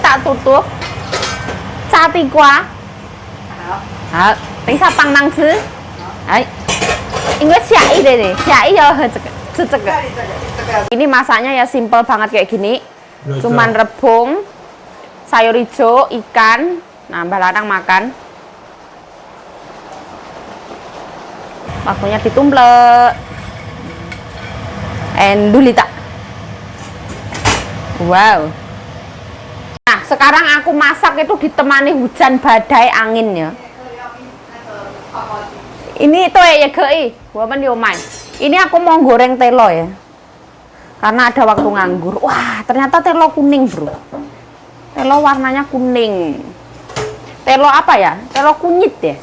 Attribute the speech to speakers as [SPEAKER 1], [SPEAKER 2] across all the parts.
[SPEAKER 1] tak tutup.炸地瓜。好，等一下帮忙吃。哎，因为下一的下一要喝这个，吃这个。Ini masaknya ya simple banget kayak gini. Cuman rebung, sayur hijau, ikan. Nah, Mbak Lanang makan. Waktunya ditumplek. Endulita. Wow. Nah, sekarang aku masak itu ditemani hujan badai angin ya. Ini tuh ya gei, bukan diomai. Ini aku mau goreng telo ya. Karena ada waktu nganggur. Wah, ternyata telo kuning, bro. Telo warnanya kuning. Telo apa ya? Telo kunyit ya.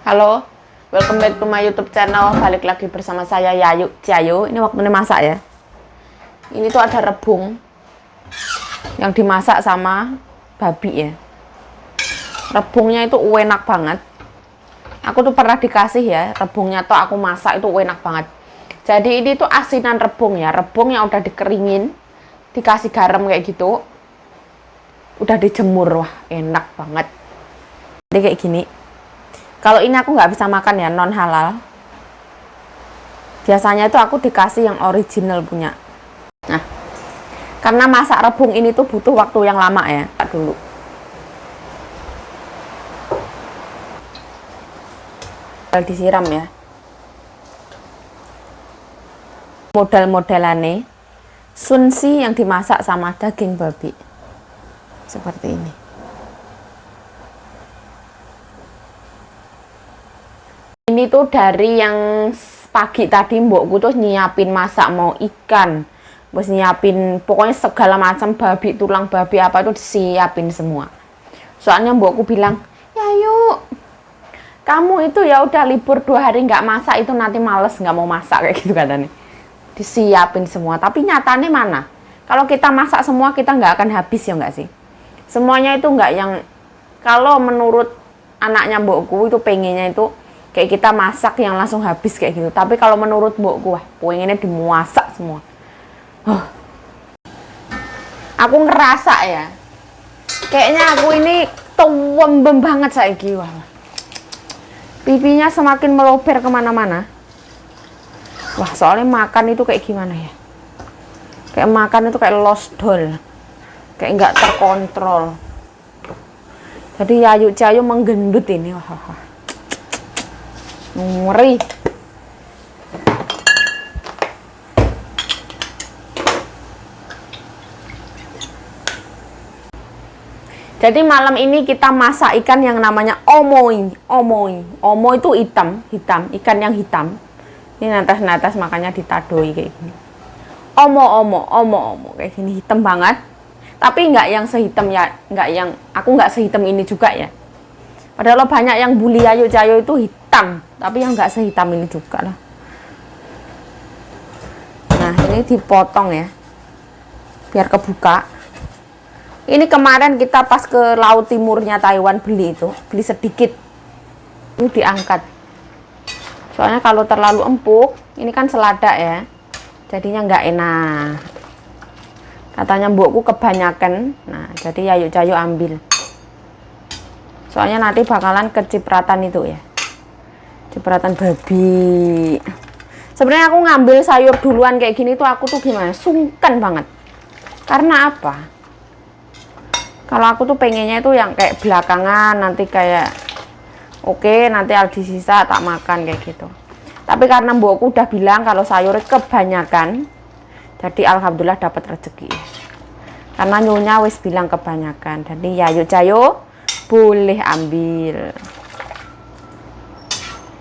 [SPEAKER 1] Halo, welcome back to my YouTube channel. Balik lagi bersama saya Yayu Jayo. Ini waktunya masak ya. Ini tuh ada rebung yang dimasak sama babi ya. Rebungnya itu enak banget. Aku tuh pernah dikasih ya, rebungnya tuh aku masak itu enak banget. Jadi ini tuh asinan rebung ya, rebung yang udah dikeringin, dikasih garam kayak gitu, udah dijemur, wah enak banget. Jadi kayak gini. Kalau ini aku nggak bisa makan ya, non halal. Biasanya itu aku dikasih yang original punya. Nah, karena masak rebung ini tuh butuh waktu yang lama ya, dulu. Disiram ya. Model-modelannya sunsi yang dimasak sama daging babi. Seperti ini. Ini tuh dari yang pagi tadi mbokku tuh nyiapin masak mau ikan. Terus nyiapin pokoknya segala macam babi, tulang babi apa itu disiapin semua. Soalnya mbokku bilang, "Ya yuk, kamu itu ya udah libur 2 hari nggak masak itu nanti males nggak mau masak," kayak gitu katanya. Disiapin semua, tapi nyatanya mana? Kalau kita masak semua kita nggak akan habis ya nggak sih? Semuanya itu nggak yang, kalau menurut anaknya mbokku itu pengennya itu kayak kita masak yang langsung habis kayak gitu. Tapi kalau menurut mbokku, wah pengennya dimasak semua. Aku ngerasa ya, kayaknya aku ini tuwembem banget saiki, wah. Pipinya semakin melober kemana-mana. Wah, soalnya makan itu kayak gimana ya? Kayak makan itu kayak lost doll. Kayak nggak terkontrol. Jadi Yayu Jayo menggendut ini. Wah. Ngeri. Jadi malam ini kita masak ikan yang namanya omoy. Omo itu hitam, ikan yang hitam. Ini natas makanya ditadoi kayak gini. Omo kayak gini hitam banget. Tapi nggak yang sehitam ya, aku nggak sehitam ini juga ya. Padahal banyak yang bully Yayu Jayo itu hitam, tapi yang nggak sehitam ini juga lah. Nah, ini dipotong ya, biar kebuka. Ini kemarin kita pas ke Laut Timurnya Taiwan beli sedikit. Ini diangkat. Soalnya kalau terlalu empuk, ini kan selada ya. Jadinya nggak enak. Katanya mbokku kebanyakan. Nah, jadi Yayu Jayo ambil. Soalnya nanti bakalan kecipratan itu ya. Cipratan babi. Sebenarnya aku ngambil sayur duluan kayak gini tuh aku tuh gimana? Sungkan banget. Karena apa? Kalau aku tuh pengennya itu yang kayak belakangan, nanti kayak oke, nanti Aldi sisa tak makan kayak gitu. Tapi karena mbokku udah bilang kalau sayurnya kebanyakan, jadi alhamdulillah dapat rezeki. Karena nyonya wis bilang kebanyakan, jadi Yayu Jayo boleh ambil.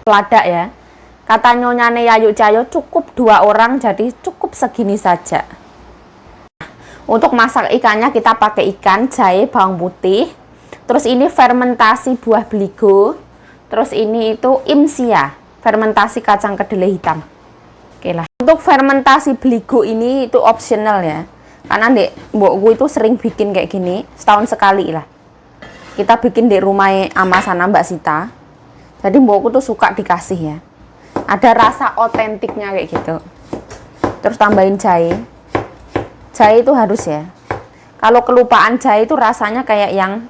[SPEAKER 1] Selada ya. Kata nyonyane Yayu Jayo cukup 2 orang, jadi cukup segini saja. Untuk masak ikannya kita pakai ikan, jahe, bawang putih. Terus ini fermentasi buah beligo. Terus ini itu imsia, fermentasi kacang kedelai hitam. Oke lah. Untuk fermentasi beligo ini itu optional ya. Karena mbokku itu sering bikin kayak gini, setahun sekali lah. Kita bikin di rumah ama sana Mbak Sita. Jadi mbokku tuh suka dikasih ya. Ada rasa otentiknya kayak gitu. Terus tambahin jahe. jahe itu harus ya. Kalau kelupaan jahe itu rasanya kayak yang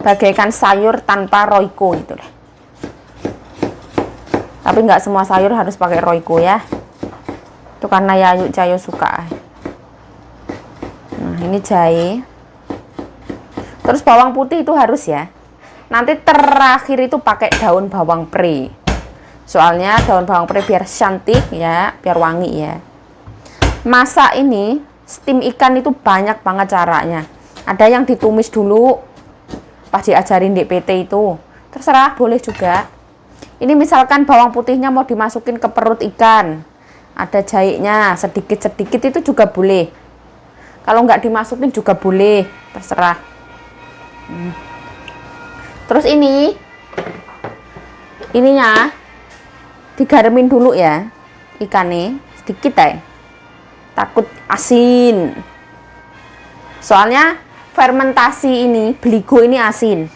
[SPEAKER 1] bagaikan sayur tanpa Royco gitu deh. Tapi nggak semua sayur harus pakai Royco ya. Itu karena Yayu Cayo suka. Nah, ini jahe. Terus bawang putih itu harus ya. Nanti terakhir itu pakai daun bawang pre. Soalnya daun bawang pre biar cantik ya, biar wangi ya. Masak ini, steam ikan itu banyak banget caranya. Ada yang ditumis dulu, pas diajarin di PT itu. Terserah, boleh juga. Ini misalkan bawang putihnya mau dimasukin ke perut ikan. Ada jahenya, sedikit-sedikit itu juga boleh. Kalau nggak dimasukin juga boleh, terserah. Terus ininya digaremin dulu ya ikannya sedikit ya, takut asin. Soalnya fermentasi ini beligo ini asin.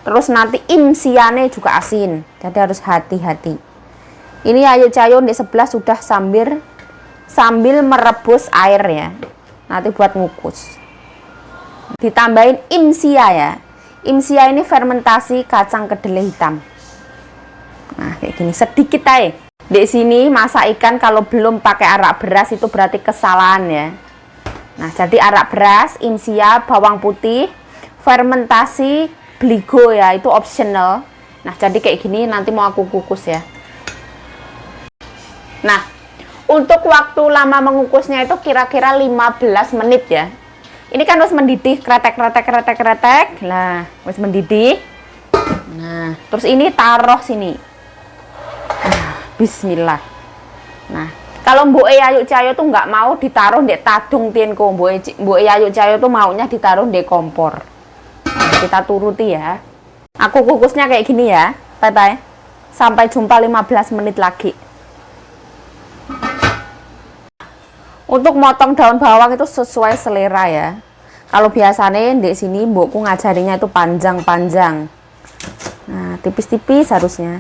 [SPEAKER 1] Terus nanti imsiane juga asin, jadi harus hati-hati. Ini Yayu Cayo di sebelah sudah sambil merebus air ya, nanti buat ngukus. Ditambahin imsia ya. Imsia ini fermentasi kacang kedelai hitam. Nah, kayak gini sedikit aja. Di sini masak ikan kalau belum pakai arak beras itu berarti kesalahan ya. Nah, jadi arak beras, imsia, bawang putih, fermentasi, beligo ya, itu optional. Nah, jadi kayak gini nanti mau aku kukus ya. Nah, untuk waktu lama mengukusnya itu kira-kira 15 menit ya. Ini kan harus mendidih, kretek. Nah, harus mendidih. Nah, terus ini taruh sini. Nah, bismillah. Nah, kalau Mbok Yayu Cayo tuh nggak mau ditaruh di tadung tienko. Mbok Yayu Cayo tuh maunya ditaruh di kompor. Nah, kita turuti ya. Aku kukusnya kayak gini ya. Bye-bye. Sampai jumpa 15 menit lagi. Untuk motong daun bawang itu sesuai selera ya. Kalau biasanya di sini mbokku ngajarinya itu panjang-panjang. Nah, tipis-tipis harusnya.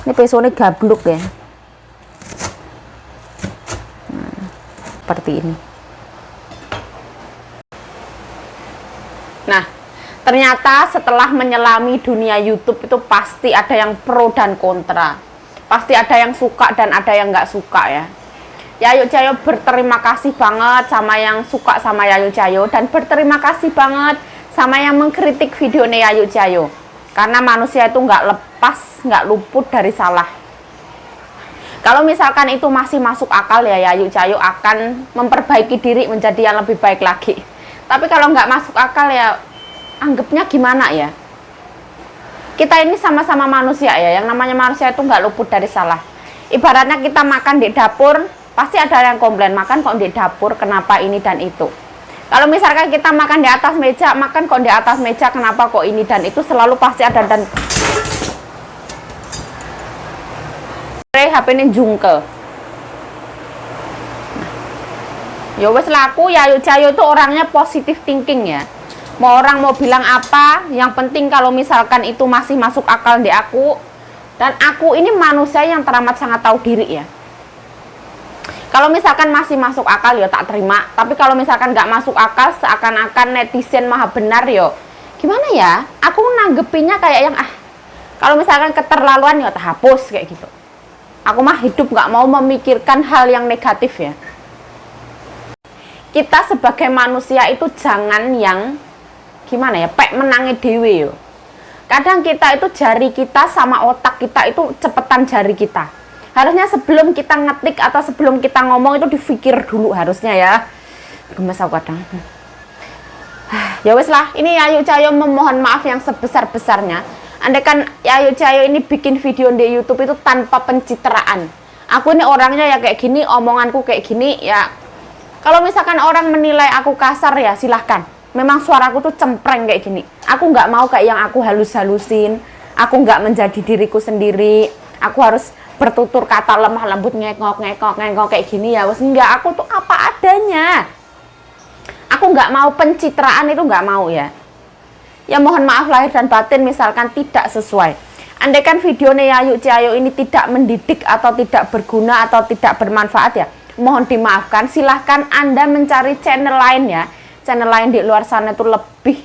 [SPEAKER 1] Ini pisaunya gabluk ya. Nah, seperti ini. Nah, ternyata setelah menyelami dunia YouTube itu pasti ada yang pro dan kontra. Pasti ada yang suka dan ada yang nggak suka ya. Yayu Cayo berterima kasih banget sama yang suka sama Yayu Cayo dan berterima kasih banget sama yang mengkritik videonya Yayu Cayo. Karena manusia itu nggak luput dari salah. Kalau misalkan itu masih masuk akal ya, Yayu Cayo akan memperbaiki diri menjadi yang lebih baik lagi. Tapi kalau nggak masuk akal ya, anggapnya gimana ya? Kita ini sama-sama manusia ya, yang namanya manusia itu nggak luput dari salah. Ibaratnya kita makan di dapur, pasti ada yang komplain, makan kok di dapur, kenapa ini dan itu. Kalau misalkan kita makan di atas meja, makan kok di atas meja, kenapa kok ini dan itu, selalu pasti ada dan HP ini jungkel. Ya wes laku Yayu Cayo itu orangnya positive thinking ya. Mau orang mau bilang apa, yang penting kalau misalkan itu masih masuk akal di aku, dan aku ini manusia yang teramat sangat tahu diri ya. Kalau misalkan masih masuk akal ya tak terima, tapi kalau misalkan nggak masuk akal seakan-akan netizen maha benar yo, gimana ya? Aku nanggepinnya kayak yang kalau misalkan keterlaluan ya tak hapus kayak gitu. Aku mah hidup nggak mau memikirkan hal yang negatif ya. Kita sebagai manusia itu jangan yang gimana ya, pek menangi dewe yo. Kadang kita itu jari kita sama otak kita itu cepetan jari kita. Harusnya sebelum kita ngetik atau sebelum kita ngomong itu dipikir dulu harusnya ya. Gemes aku kadang. Ya wes lah, ini Yayu Cayo memohon maaf yang sebesar-besarnya. Andai kan Yayu Cayo ini bikin video di YouTube itu tanpa pencitraan. Aku ini orangnya ya kayak gini, omonganku kayak gini ya. Kalau misalkan orang menilai aku kasar ya silahkan. Memang suaraku tuh cempreng kayak gini. Aku nggak mau kayak yang aku halus-halusin. Aku nggak menjadi diriku sendiri. Aku harus bertutur kata lemah lembut ngekok kayak gini ya. Wes enggak, aku tuh apa adanya. Aku nggak mau pencitraan, itu nggak mau ya. Ya mohon maaf lahir dan batin misalkan tidak sesuai. Andaikan videonya Yayu Cayo ini tidak mendidik atau tidak berguna atau tidak bermanfaat ya, mohon dimaafkan, silahkan Anda mencari channel lain ya. Channel lain di luar sana itu lebih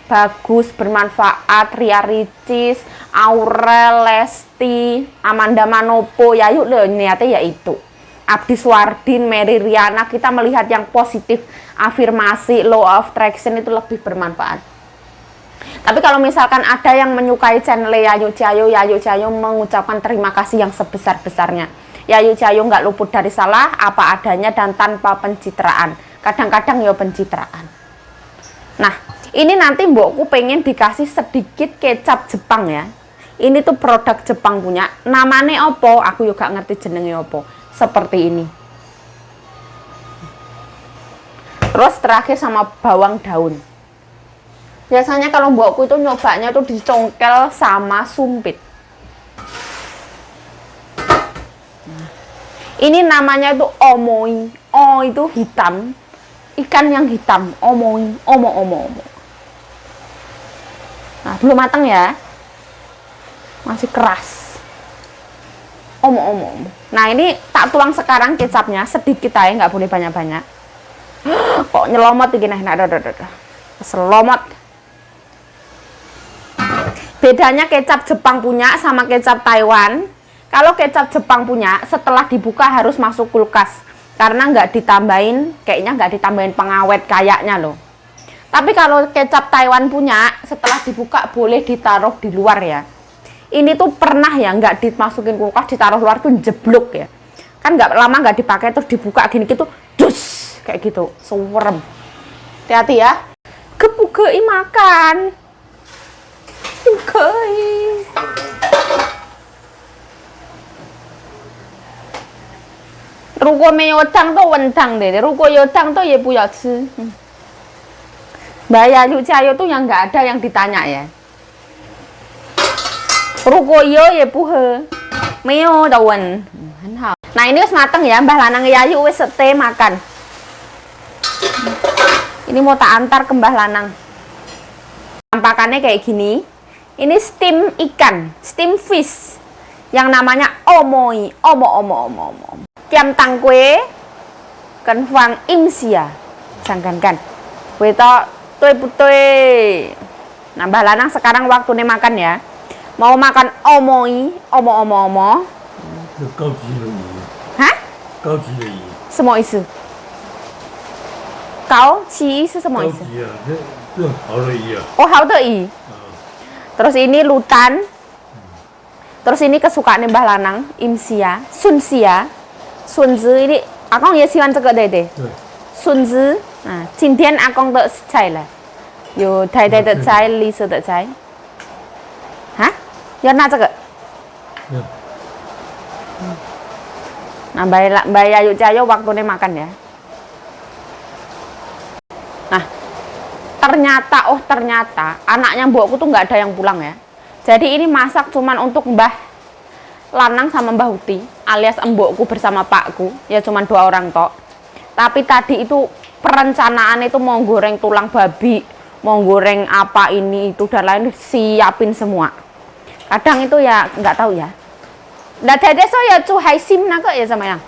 [SPEAKER 1] bagus, bermanfaat. Ria Ricis, Aurel, Lesti, Amanda Manopo, ya yuk loh, niatnya ya itu. Abdi Swardin, Mary Riana, kita melihat yang positif, afirmasi, law of attraction itu lebih bermanfaat. Tapi kalau misalkan ada yang menyukai channel Yayu Cahayu mengucapkan terima kasih yang sebesar-besarnya. Yayu Cahayu nggak luput dari salah, apa adanya dan tanpa pencitraan. Kadang-kadang ya pencitraan. Nah, ini nanti mbokku pengen dikasih sedikit kecap Jepang ya. Ini tuh produk Jepang punya. Namanya opo? Aku juga ngerti jenenge opo. Seperti ini. Terus terakhir sama bawang daun. Biasanya kalau mbokku itu nyobanya tuh dicongkel sama sumpit. Nah, ini namanya tuh omoi. Oh itu hitam. Ikan yang hitam, omoi, omo. Nah, belum matang ya. Masih keras. Omo. Nah, ini tak tuang sekarang kecapnya, sedikit aja, nggak boleh banyak-banyak. Kok nyelomot begini, nah, selomot. Bedanya kecap Jepang punya sama kecap Taiwan. Kalau kecap Jepang punya, setelah dibuka harus masuk kulkas. Karena nggak ditambahin, kayaknya nggak ditambahin pengawet kayaknya loh. Tapi kalau kecap Taiwan punya, setelah dibuka boleh ditaruh di luar ya. Ini tuh pernah ya nggak dimasukin kulkas, ditaruh luar tuh jeblok ya. Kan nggak lama nggak dipakai terus dibuka gini gitu, dus kayak gitu, serem. Hati-hati ya. Gepugei makan. Gepugei. Ruko没有汤都文汤的, ruko有汤都也不要吃. Mbak Yayu Cahayu tuh yang nggak ada yang ditanya ya. Ruko yo ya puhe, meo daun. Nah ini wis mateng ya, Mbah Lanang Yayu wis sete makan. Ini mau tak antar ke Mbah Lanang. Tampakannya kayak gini. Ini steam ikan, steam fish, yang namanya omoi, omo. Kiam tang kue, kenfang imsia, jangankan. Kue to, putui. Nah, Mbah Lanang sekarang waktunya makan ya. Mau makan omoi, omo. Hah? Semua isu. Kau si isu semua isu. Oh, hao de i. Terus ini lutan. Terus ini kesukaan Mbah Lanang, imsia, sunsia. 笋子 ini, Akong也喜欢这个对对。笋子啊，今天阿公的菜了，有台的菜、绿色的菜。啊？要拿这个？Nah, Mbak Yayu Cahayu waktunya makan ya. Nah, ternyata anaknya mbokku tuh nggak ada yang pulang ya. Jadi ini masak cuman untuk Mbah Lanang sama Mbah Uti alias embokku bersama pakku, ya cuman 2 orang tok. Tapi tadi itu perencanaan itu mau goreng tulang babi, mau goreng apa ini itu dan lain siapin semua. Kadang itu ya nggak tahu ya. Nah, dede so ya cu hai sim naga ya sama yang.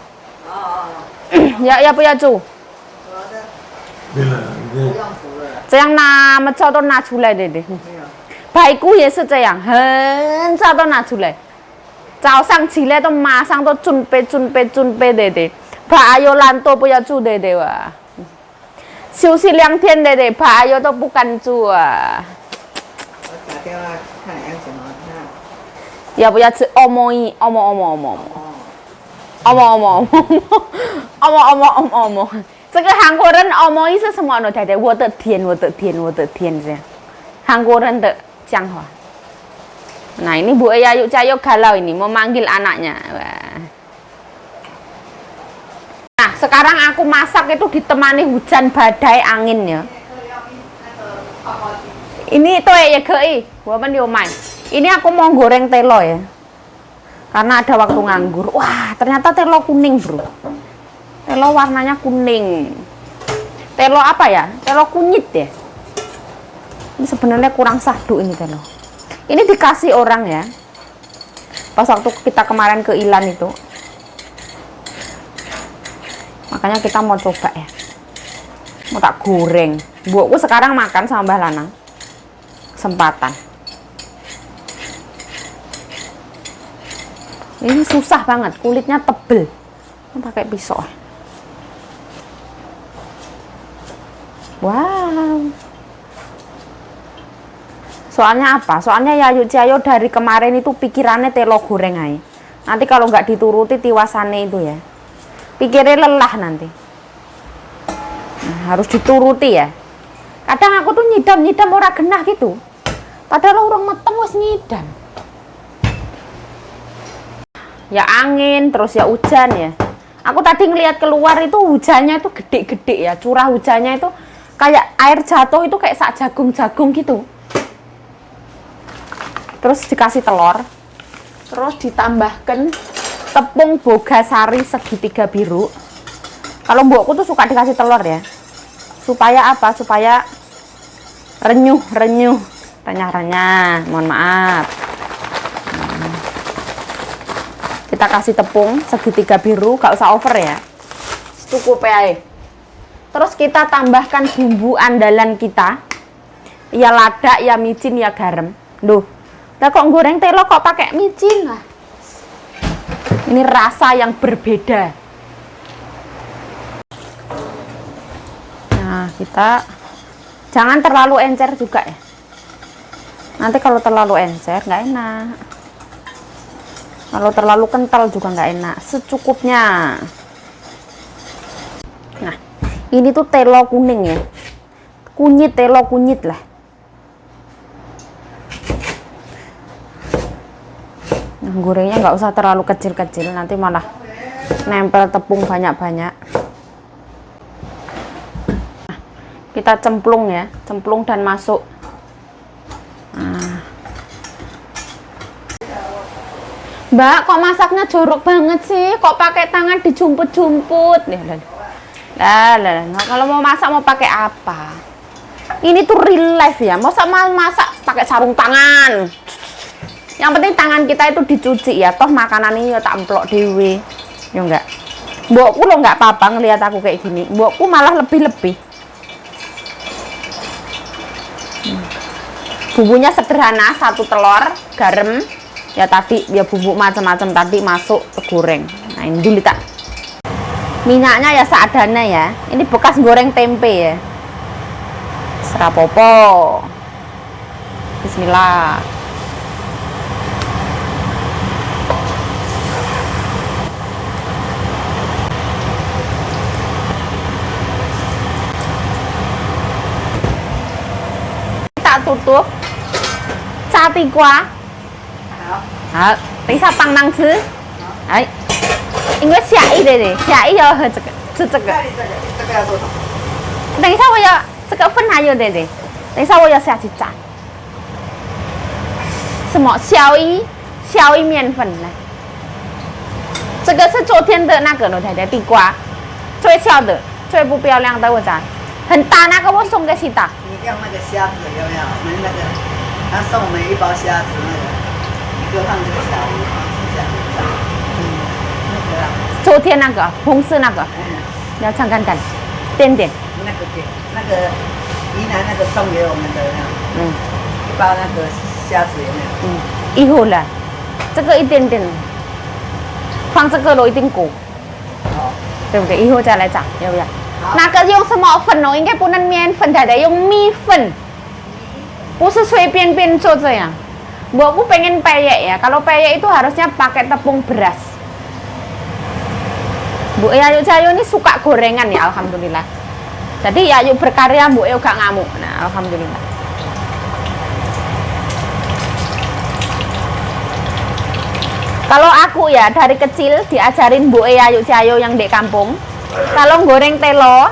[SPEAKER 1] Ya不要煮。这样拿么早都拿出来的。排骨也是这样，很早都拿出来。早上起来都马上都准备的，把阿优懒惰不要煮的哇，休息2天的，把阿优都不敢煮啊。
[SPEAKER 2] 打电话看要什么？
[SPEAKER 1] 要不要吃omo？这个韩国人 omo 是什么呢？太太，我的天，这样，韩国人的讲话。Nah ini Bu Yayu Cahayu galau ini mau manggil anaknya. Wah. Nah sekarang aku masak itu ditemani hujan badai angin ya. Ini itu ya kei, bukan diomai. Ini aku mau goreng telo ya. Karena ada waktu nganggur. Wah ternyata telo kuning bro. Telo warnanya kuning. Telo apa ya? Telo kunyit ya. Ini sebenarnya kurang sahdu ini telo. Ini dikasih orang ya. Pas waktu kita kemarin ke Ilan itu. Makanya kita mau coba ya. Mau tak goreng. Mbokku sekarang makan sama Mbah Lanang. Kesempatan. Ini susah banget, kulitnya tebel. Pakai pisau. Wow. Soalnya apa? Soalnya Yayu Ciayo dari kemarin itu pikirannya telo goreng aja. Nanti kalau nggak dituruti tiwasannya itu ya, pikirnya lelah nanti. Nah, harus dituruti ya. Kadang aku tuh nyidam ora genah gitu. Padahal orang metem wis nyidam. Ya angin, terus ya hujan ya. Aku tadi ngelihat keluar itu hujannya itu gede-gede ya. Curah hujannya itu kayak air jatuh itu kayak sak jagung-jagung gitu. Terus dikasih telur, terus ditambahkan tepung bogasari segitiga biru. Kalau mbokku tuh suka dikasih telur ya, supaya apa? Supaya renyuh, renyah, mohon maaf. Kita kasih tepung segitiga biru, gak usah over ya, cukup ya. Terus kita tambahkan bumbu andalan kita, ya lada, ya micin, ya garam. Duh. Lah kok goreng telo kok pakai micin lah. Ini rasa yang berbeda. Nah, kita jangan terlalu encer juga ya. Nanti kalau terlalu encer nggak enak. Kalau terlalu kental juga nggak enak. Secukupnya. Nah, ini tuh telo kuning ya. Kunyit, telo kunyit lah. Gorengnya nggak usah terlalu kecil-kecil, nanti malah nempel tepung banyak-banyak. Nah, kita cemplung ya, cemplung dan masuk. Nah. Mbak, kok masaknya jorok banget sih? Kok pakai tangan dijumput-jumput? Lah, kalau mau masak mau pakai apa? Ini tuh real life ya, mau masak pakai sarung tangan. Yang penting tangan kita itu dicuci ya, toh makanan ini ya tak emplok dewe. Ya enggak. Mbokku lo enggak apa-apa ngelihat aku kayak gini. Mbokku malah lebih-lebih. Bumbunya sederhana, 1 telur, garam, ya tadi ya bumbu macam-macam tadi masuk goreng. Nah, ini dulu tak. Minyaknya ya seadanya ya. Ini bekas goreng tempe ya. Serapopo. Bismillah. Tutup cati qua hả等一下帮忙吃哎因为下一点点下一要喝这个吃这个
[SPEAKER 2] 这个要多少？
[SPEAKER 1] 等一下我要这个粉还有点点等一下我要下去炸什么小一面粉呢这个是昨天的那个老太太地瓜最小的最不漂亮的我炸很大那个我送给西达
[SPEAKER 2] 你用那个虾子有没有？我们那个他送我们1包虾子，那个你就放这个小鱼放下去炸，那个啊
[SPEAKER 1] 昨天那个红色那个要尝看看点点
[SPEAKER 2] 那个给那个宜南那个送给我们的那1包那个虾子有没有？
[SPEAKER 1] 一会了这个一点点放这个都一定够对不对一会再来炸要不要那个用什么粉哦？应该不能面粉，太太用米粉，不是随便便做这样。Buatku pengen peyek ya. Kalau peyek itu harusnya pakai tepung beras. Bu Yayu Cayo ini suka gorengan ya, alhamdulillah. Jadi Yayu berkarya, Bu Yayu gak ngamuk. Nah, alhamdulillah. Kalau aku ya dari kecil diajarin Bu Yayu Cayo yang di kampung. Kalau goreng telo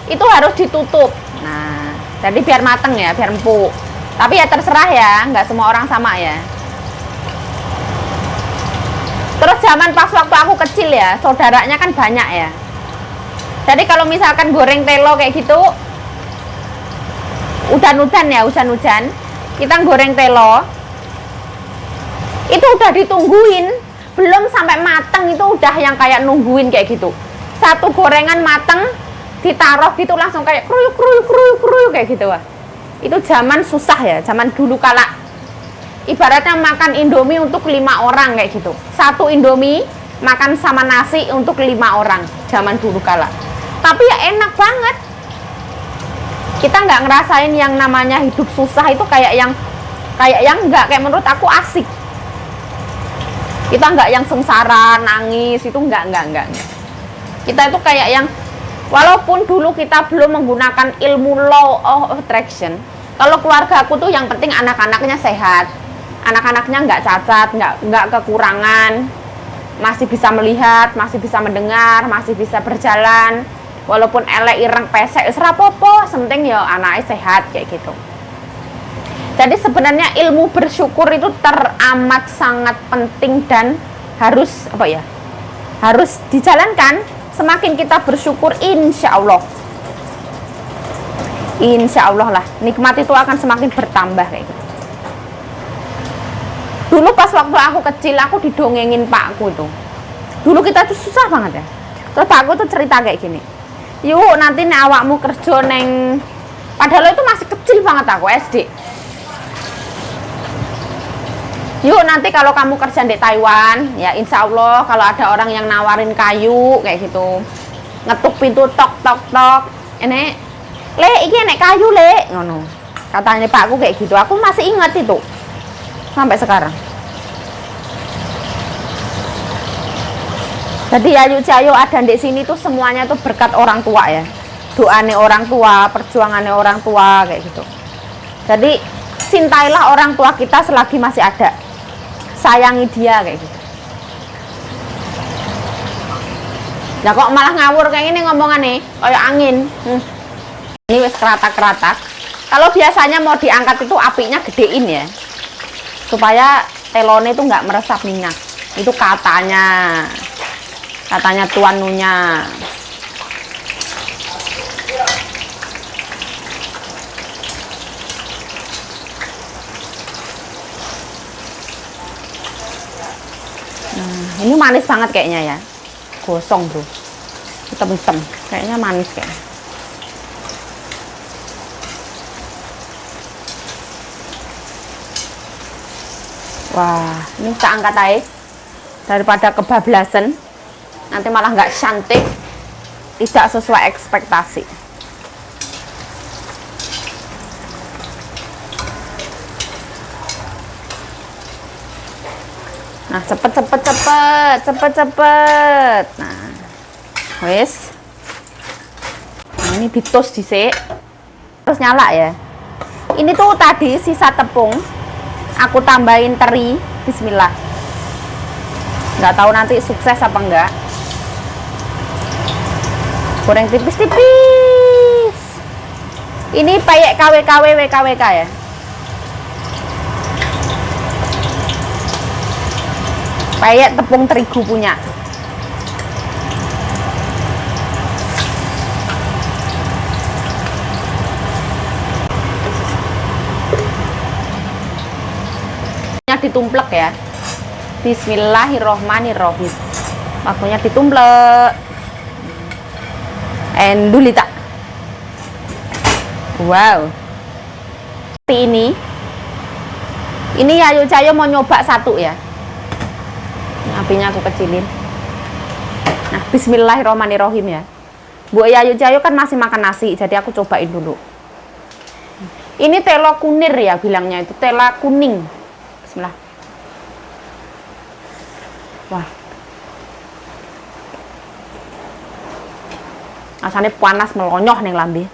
[SPEAKER 1] itu harus ditutup. Nah, jadi biar mateng ya, biar empuk. Tapi ya terserah ya, nggak semua orang sama ya. Terus zaman pas waktu aku kecil ya, saudaranya kan banyak ya. Jadi kalau misalkan goreng telo kayak gitu, udan-udan ya, hujan-hujan, kita goreng telo, itu udah ditungguin, belum sampai mateng itu udah yang kayak nungguin kayak gitu. satu gorengan mateng ditaruh gitu langsung kayak kruyuk kruyuk kruyuk kruyuk kayak gitu wah. Itu zaman susah ya, zaman dulu kala ibaratnya makan Indomie untuk 5 orang kayak gitu. Satu Indomie makan sama nasi untuk 5 orang zaman dulu kala. Tapi ya enak banget. Kita nggak ngerasain yang namanya hidup susah itu kayak yang nggak, kayak menurut aku asik. Kita nggak yang sengsara nangis itu nggak. Kita itu kayak yang walaupun dulu kita belum menggunakan ilmu law of attraction, kalau keluarga aku tuh yang penting anak-anaknya sehat, anak-anaknya nggak cacat, nggak kekurangan, masih bisa melihat, masih bisa mendengar, masih bisa berjalan, walaupun elek ireng pesek serapopo, penting ya anaknya sehat kayak gitu. Jadi sebenarnya ilmu bersyukur itu teramat sangat penting dan harus harus dijalankan. Semakin kita bersyukur, insya Allah lah nikmat itu akan semakin bertambah kayak gitu. Dulu pas waktu aku kecil aku didongengin pakku itu. Dulu kita tuh susah banget ya. Terus pakku tuh cerita kayak gini. Yuk nanti nih awakmu kerja neng, padahal itu masih kecil banget aku SD. Yuk nanti kalau kamu kerja di Taiwan, ya insya Allah kalau ada orang yang nawarin kayu kayak gitu, ngetuk pintu tok tok tok, ini le iki nek kayu le, ngono. Katanya pakku kayak gitu. Aku masih ingat itu sampai sekarang. Jadi Yayu Cayo ada di sini tuh semuanya tuh berkat orang tua ya, doane orang tua, perjuangannya orang tua kayak gitu. Jadi cintailah orang tua kita selagi masih ada. Sayangi dia kayak gitu. Ya kok malah ngawur kayak gini ngomongannya, kayak angin. Ini wes keratak-keratak. Kalau biasanya mau diangkat itu apinya gedein ya, supaya telone itu nggak meresap minyak. Itu katanya Tuan Nunya. Ini manis banget kayaknya ya, gosong bro, hitam-hitam, kayaknya manis kayaknya. Wah, ini kita angkat aja daripada kebablasan, nanti malah nggak cantik, tidak sesuai ekspektasi. Nah, cepet. Nah, wes. Nah, ini ditos dhisik. Terus nyala ya. Ini tuh tadi sisa tepung. Aku tambahin teri. Bismillah. Nggak tahu nanti sukses apa enggak. Goreng tipis-tipis. Ini payek KWKW WKWK ya. Payek tepung terigu punya. Ditumplek ya. Bismillahirrohmanirrohim. Waktunya ditumplek. Endulita. Wow. Seperti ini. Ini Yayu Cayo mau nyoba satu ya. Apinya aku kecilin. Nah, bismillahirrohmanirrohim ya. Bu Yayu Cayo kan masih makan nasi, jadi aku cobain dulu. Ini telo kunir ya bilangnya, itu tela kuning. Bismillah. Wah. Rasanya panas melonyoh nih lambe.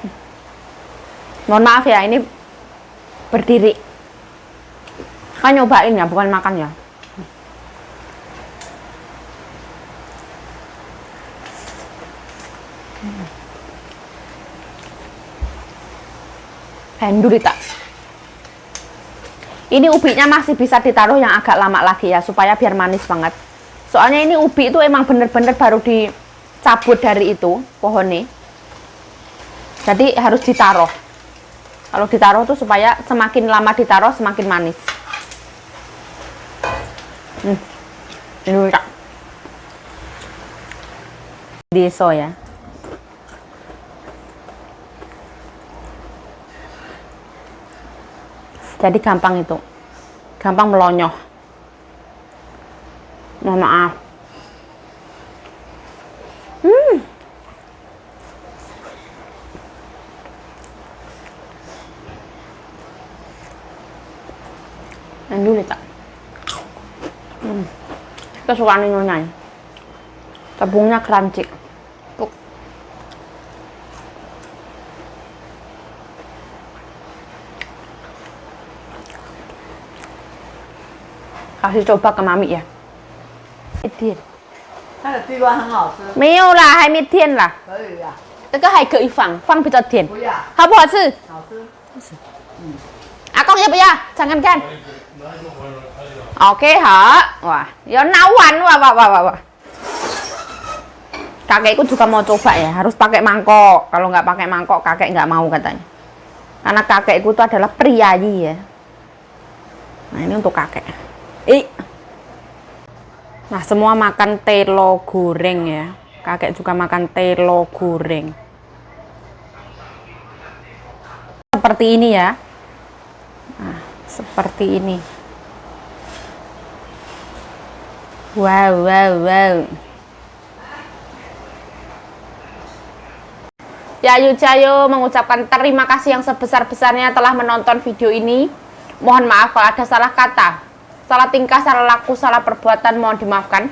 [SPEAKER 1] Mohon maaf ya, ini berdiri. Kan nyobain ya, bukan makan ya. Hendurita. Ini ubinya masih bisa ditaruh yang agak lama lagi ya, supaya biar manis banget. Soalnya ini ubi itu emang bener-bener baru dicabut dari itu pohonnya. Jadi harus ditaruh. Kalau ditaruh tuh supaya semakin lama ditaruh semakin manis. Hendurita. Desa ya. Jadi gampang itu. Gampang melonyoh. Mohon maaf. Yang dulu tak. Kesukaan nyonya. Tepungnya crunchy. Tuh. Kasih coba ke mami ya. 一天，
[SPEAKER 2] 它的地瓜很好吃，
[SPEAKER 1] 没有啦，还没甜啦。
[SPEAKER 2] 可以啊，
[SPEAKER 1] 这个还可以放比较甜，
[SPEAKER 2] 不要，
[SPEAKER 1] 好不好吃？
[SPEAKER 2] 好吃。
[SPEAKER 1] 阿公要不要？尝看看。Oke, ha. Wah, ya nawan. Wah. Kakekku juga mau coba ya, harus pakai mangkok. Kalau nggak pakai mangkok, kakek nggak mau katanya. Karena kakekku itu adalah priayi ya. Nah, ini untuk kakek. Nah, semua makan telo goreng ya. Kakek juga makan telo goreng. Seperti ini ya. Nah, seperti ini. Wow. Ya, Ayu Cayo mengucapkan terima kasih yang sebesar-besarnya telah menonton video ini. Mohon maaf kalau ada salah kata, salah tingkah, salah laku, salah perbuatan, mohon dimaafkan.